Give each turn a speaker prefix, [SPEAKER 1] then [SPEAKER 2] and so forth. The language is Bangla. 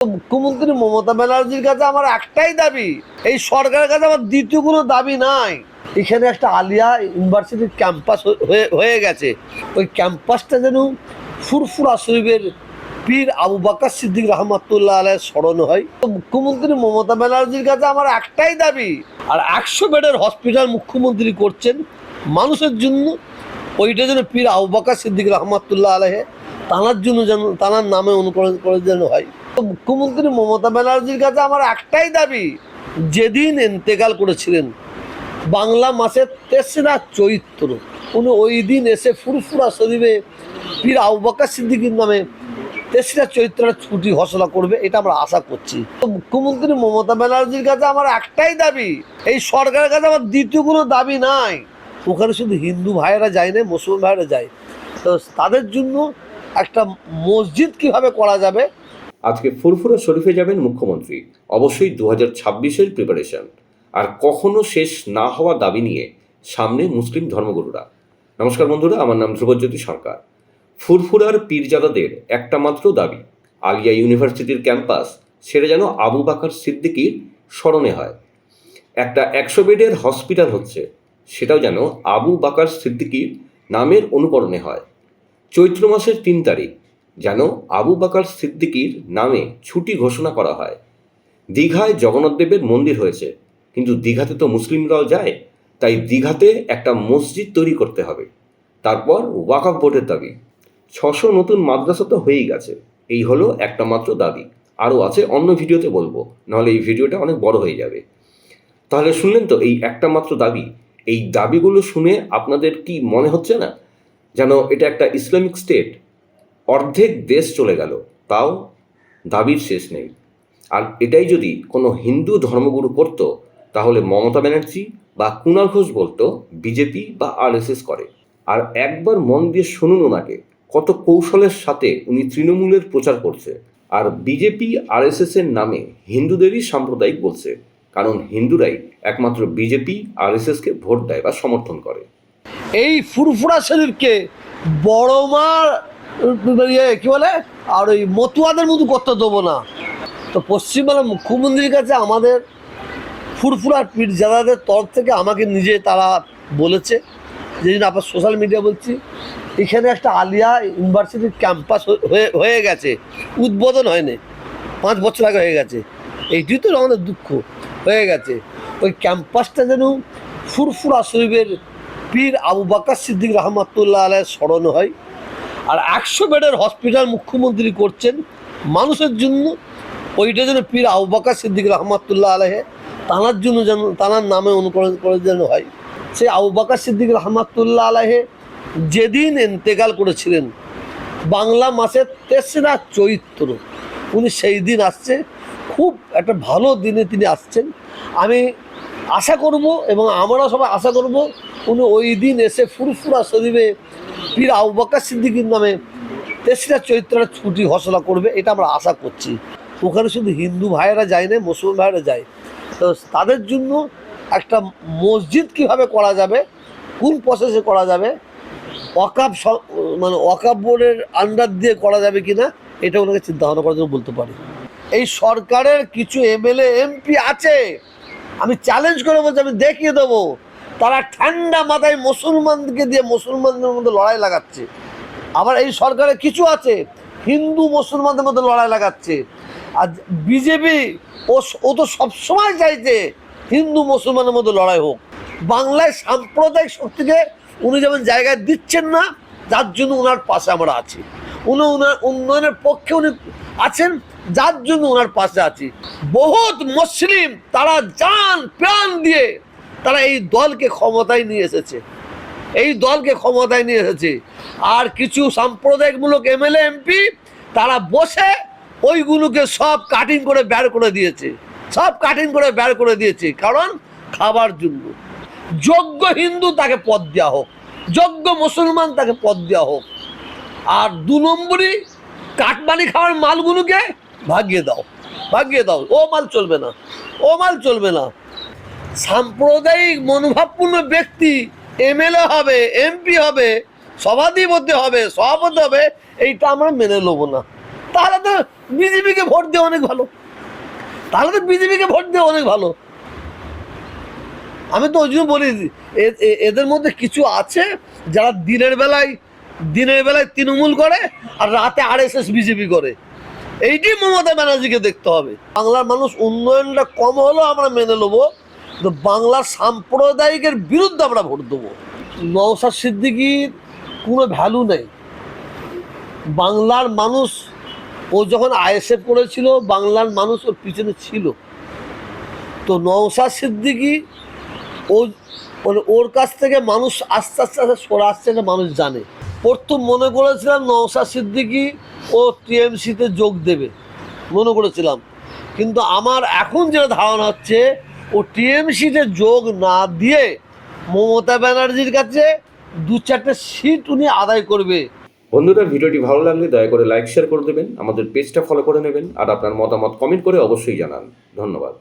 [SPEAKER 1] মুখ্যমন্ত্রী মমতা ব্যানার্জির কাছে আমার একটাই দাবি, এই সরকারের কাছে আমার দ্বিতীয় কোনো দাবি নাই। এখানে একটা আলিয়া ইউনিভার্সিটির ক্যাম্পাস হয়ে গেছে, ওই ক্যাম্পাসটা যেন ফুরফুরা শরীফের পীর আবু বকর সিদ্দিক রহমতুল্লাহ আলাইহির স্মরণ হয়। মুখ্যমন্ত্রী মমতা ব্যানার্জির কাছে আমার একটাই দাবি, আর 100 বেডের হসপিটাল মুখ্যমন্ত্রী করছেন মানুষের জন্য, ওইটা যেন পীর আবু বকর সিদ্দিক রহমতুল্লাহ আলাইহি তানার জন্য যেন তানার নামে অনুকরণ করে যেন হয়। মুখ্যমন্ত্রী মমতা ব্যানার্জির কাছে আমার একটাই দাবি, যেদিন ইন্তেকাল করেছিলেন বাংলা মাসের 3রা চৈত্র, উনি ওই দিন এসে ফুরফুরা শরীফে পীর আবু বকর সিদ্দিকের নামে 3রা চৈত্রের ছুটি ঘোষণা করবে, এটা আমরা আশা করছি। মুখ্যমন্ত্রী মমতা ব্যানার্জির কাছে আমার একটাই দাবি, এই সরকারের কাছে আমার দ্বিতীয় কোনো দাবি নাই। ওখানে শুধু হিন্দু ভাইয়েরা যায় না, মুসলমান ভাইয়েরা যায়, তো তাদের জন্য একটা মসজিদ কিভাবে করা যাবে।
[SPEAKER 2] আজকে ফুরফুরা শরীফে যাবেন মুখ্যমন্ত্রী, অবশ্যই 2026-এর প্রিপারেশন আর কখনো শেষ না হওয়া দাবি নিয়ে সামনে মুসলিম ধর্মগুরুরা। নমস্কার বন্ধুরা, আমার নাম ধ্রুবজ্যোতি সরকার। ফুরফুরার পীরজাদাদের একটা মাত্র দাবি, আলিয়া ইউনিভার্সিটির ক্যাম্পাস সেটা যেন আবু বকর সিদ্দিকীর স্মরণে হয়। একটা 100 বেডের হসপিটাল হচ্ছে, সেটাও যেন আবু বকর সিদ্দিকীর নামের অনুকরণে হয়। চৈত্র মাসের 3 তারিখ যেন আবু বকর সিদ্দিকীর নামে ছুটি ঘোষণা করা হয়। দীঘায় জগন্নাথ দেবের মন্দির হয়েছে, কিন্তু দীঘাতে তো মুসলিমরাও যায়, তাই দীঘাতে একটা মসজিদ তৈরি করতে হবে। তারপর ওয়াকফ বোর্ডের দাবি, 600 নতুন মাদ্রাসা তো হয়েই গেছে। এই হলো একটা মাত্র দাবি, আরও আছে, অন্য ভিডিওতে বলবো, নাহলে এই ভিডিওটা অনেক বড় হয়ে যাবে। তাহলে শুনলেন তো এই একটা মাত্র দাবি। এই দাবিগুলো শুনে আপনাদের কি মনে হচ্ছে না যেন এটা একটা ইসলামিক স্টেট? অর্ধেক দেশ চলে গেল, তাও দাবির শেষ নেই। আর এটাই যদি কোনো হিন্দু ধর্মগুরু করতো, তাহলে মমতা ব্যানার্জি বা কুণাল ঘোষ বলতো বিজেপি বা আরএসএস করে। আর একবার মন দিয়ে শুনুন ওনাকে, কত কৌশলের সাথে উনি তৃণমূলের প্রচার করছে। আর বিজেপি আরএসএস এর নামে হিন্দুদেরই সাম্প্রদায়িক বলছে, কারণ হিন্দুরাই একমাত্র বিজেপি আরএসএসকে ভোট দেয় বা সমর্থন করে।
[SPEAKER 1] এই ফুরফুরা শরীফকে বড় মা কি বলে, আর ওই মতুয়াদের মতো করতে দেবো না। তো পশ্চিমবাংলার মুখ্যমন্ত্রীর কাছে আমাদের ফুরফুরার পীরজাদাদের তরফ থেকে আমাকে নিজে তারা বলেছে, যেদিন আপনার সোশ্যাল মিডিয়া বলছি, এখানে একটা আলিয়া ইউনিভার্সিটির ক্যাম্পাস হয়ে গেছে, উদ্বোধন হয়নি, 5 বছর আগে হয়ে গেছে। এইটি তো আমাদের দুঃখ, হয়ে গেছে। ওই ক্যাম্পাসটা যেন ফুরফুরা শরীফের পীর আবু বকর সিদ্দিক রহমতুল্লাহ আলাইহির স্মরণ হয়। আর 100 বেডের হসপিটাল মুখ্যমন্ত্রী করছেন মানুষের জন্য, ওইটা যেন পীর আবু বকর সিদ্দিক রহমতুল্লাহ আলাইহি তানার জন্য যেন তানার নামে অনুকরণ করে যেন হয়। সেই আবু বকর সিদ্দিক রহমতুল্লাহ আলাইহি যেদিন ইন্তেকাল করেছিলেন বাংলা মাসের 3রা চৈত্র, উনি সেই দিন আসছে, খুব একটা ভালো দিনে তিনি আসছেন। আমি আশা করব এবং আমরা সবাই আশা করব উনি ওই দিন এসে ফুরফুরা শরীফে পীর আবু বকর সিদ্দিকের নামে 3রা চৈত্রের ছুটি ঘোষণা করবে, এটা আমরা আশা করছি। ওখানে শুধু হিন্দু ভাইয়েরা যায় না, মুসলমান ভাইয়েরা যায়, তো তাদের জন্য একটা মসজিদ কিভাবে করা যাবে, কোন প্রসেসে করা যাবে, ওয়াকফ মানে ওয়াকফ বোর্ডের আন্ডার দিয়ে করা যাবে কিনা, এটা ওনাকে চিন্তা ভাবনা করার জন্য বলতে পারি। এই সরকারের কিছু এমএলএ এমপি আছে, আমি চ্যালেঞ্জ করে বলছি, আমি দেখিয়ে দেবো, তারা ঠান্ডা মাথায় মুসলমানকে দিয়ে মুসলমানদের মধ্যে লড়াই লাগাচ্ছে। আবার এই সরকারে কিছু আছে হিন্দু মুসলমানদের মধ্যে লড়াই লাগাচ্ছে। আর বিজেপি ও তো সবসময় চাইছে হিন্দু মুসলমানের মধ্যে লড়াই হোক। বাংলায় সাম্প্রদায়িক শক্তিকে উনি যেমন জায়গায় দিচ্ছেন না, যার জন্য ওনার পাশে আমরা আছি। উনি ওনার উন্নয়নের পক্ষে উনি আছেন, যার জন্য ওনার পাশে আছি। বহুত মুসলিম তারা জান প্রাণ দিয়ে তারা এই দলকে ক্ষমতায় নিয়ে এসেছে, এই দলকে ক্ষমতায় নিয়ে এসেছে। আর কিছু সাম্প্রদায়িকমূলক এমএলএ এমপি তারা বসে ওইগুলোকে সব কাটিং করে বের করে দিয়েছে, সব কাটিং করে বের করে দিয়েছে, কারণ খাবার জন্য। যোগ্য হিন্দু তাকে পদ দেওয়া হোক, যোগ্য মুসলমান তাকে পদ দেওয়া হোক। আর 2 নম্বরই কাটমানি খাওয়ার মালগুলোকে ভাগিয়ে দাও, ভাগিয়ে দাও, ও মাল চলবে না, ও মাল চলবে না। সাম্প্রদায়িক মনোভাবপূর্ণ ব্যক্তি এমএলএ হবে, এমপি হবে, সভাধিপতি হবে, সভাপতি হবে, এইটা আমরা মেনে নেবো না। তাহলে তো বিজেপিকে ভোট দেওয়া অনেক ভালো। তাহলে তো বিজেপিকে ভোট দেওয়া অনেক ভালো। আমি তো ওই জন্য বলি এদের মধ্যে কিছু আছে যারা দিনের বেলায় তৃণমূল করে আর রাতে RSS বিজেপি করে। এইটি মমতা ব্যানার্জিকে দেখতে হবে। বাংলার মানুষ উন্নয়নটা কম হলেও আমরা মেনে নেবো, কিন্তু বাংলার সাম্প্রদায়িকের বিরুদ্ধে আমরা ভোট দেবো। নওশাদ সিদ্দিকীর কোনো ভ্যালু নেই। বাংলার মানুষ, ও যখন ISF করেছিল বাংলার মানুষ ওর পিছনে ছিল। তো নওশাদ সিদ্দিকী ওর কাছ থেকে মানুষ আস্তে আস্তে সরে আসছে, এটা মানুষ জানে। প্রথম মনে করেছিলাম নওশাদ সিদ্দিকী ও TMC-তে যোগ দেবে, মনে করেছিলাম। কিন্তু আমার এখন যেটা ধারণা হচ্ছে ও TMC-তে যোগ না দিয়ে মমতা ব্যানার্জির কাছে 2-4টে সিট উনি আদায় করবে।
[SPEAKER 2] বন্ধুরা, ভিডিওটি ভালো লাগলে দয়া করে লাইক শেয়ার করে দেবেন, আমাদের পেজটা ফলো করে নেবেন, আর আপনার মতামত কমেন্ট করে অবশ্যই জানান। ধন্যবাদ।